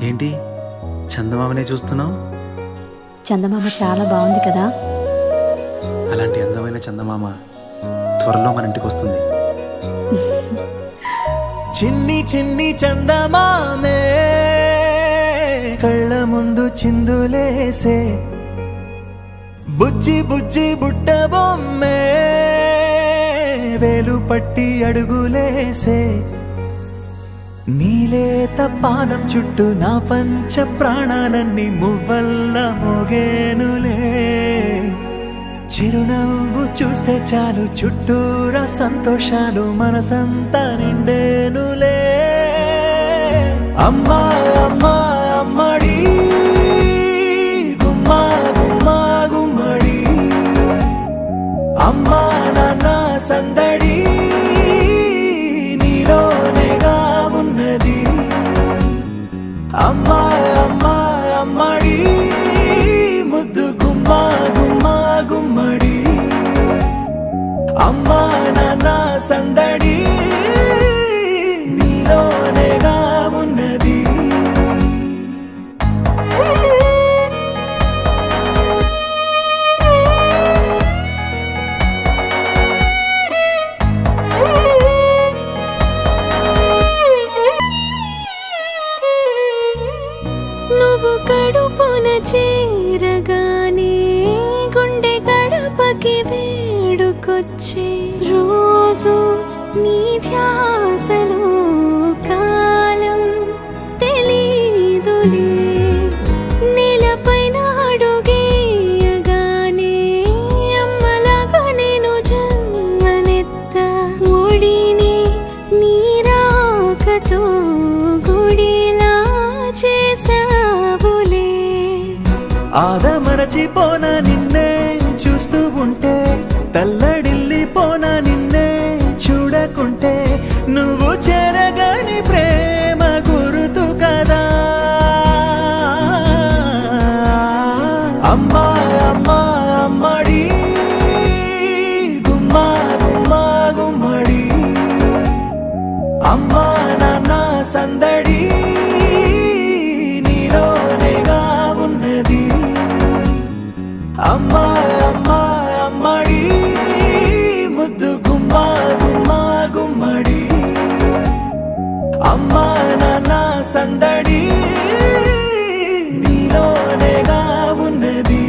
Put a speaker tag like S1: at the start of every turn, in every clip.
S1: ఏంటి చందమామనే చూస్తున్నావు?
S2: చందమామ చాలా బాగుంది కదా.
S1: అలాంటి అందమైన చందమామ త్వరలో మన ఇంటికి వస్తుంది.
S3: చిన్ని చిన్ని చందమామే కళ్ళ ముందు చిందులేసే, బుజ్జి బుజ్జి బుట్ట బొమ్మే వేలు పట్టి అడుగులేసే, నీలేత పానం చుట్టూ నా పంచ ప్రాణాలన్నీ మువ్వల్ల మోగేనులే, చిరునవ్వు చూస్తే చాలు చుట్టూరా సంతోషాలు మనసంతా నిండేనులే. అమ్మా అమ్మా అమ్మడి గుమ్మా గుమ్మా గుమ్మడి, అమ్మా నాన్న సందడి నీలోనేగా ఉన్నది. అమ్మా అమ్మా అమ్మడి ముద్దు గుమ్మా గుమ్మా గుమ్మడి, అమ్మా నాన్న సందడి నీలోనేగా ఉన్నది.
S4: నువ్వు కడుపున చేరగానే గుండె గడపకి వేడుకొచ్చే, రోజు నీ ధ్యాసలో కాలం తెలీదులే. నేలపైన అడుగేయగానే అమ్మలాగా నేను జన్మనెత్త, ఒడిని నీ రాకతో గుడిలా చేసావులే.
S3: ఆదమరచిపోన నిన్నే చూస్తూ ఉంటే, తల్లడిల్లిపోన నిన్నే చూడకుంటే, నువ్వు చెరగని ప్రేమ గుర్తు కదా. అమ్మా అమ్మా అమ్మడి గుమ్మా గుమ్మా గుమ్మడి, అమ్మా నాన్న సందడి నీలోనేగా ఉన్నది. అమ్మా అమ్మా అమ్మడి ముద్దు గుమ్మా గుమ్మా గుమ్మడి, అమ్మా నాన్న సందడి నీలోనేగా ఉన్నది.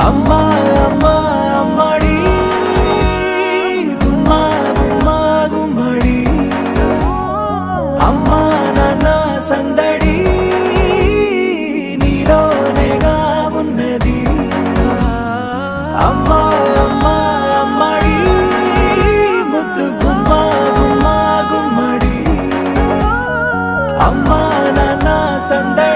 S3: అమ్మా అమ్మా అమ్మడి గుమ్మా గుమ్మా గుమ్మడి, అమ్మా నాన్న సందడి నీలోనేగా ఉన్నది. అమ్మా అమ్మా అమ్మడి ముద్దు గుమ్మా గుమ్మా గుమ్మడి, అమ్మా నాన్న సందడి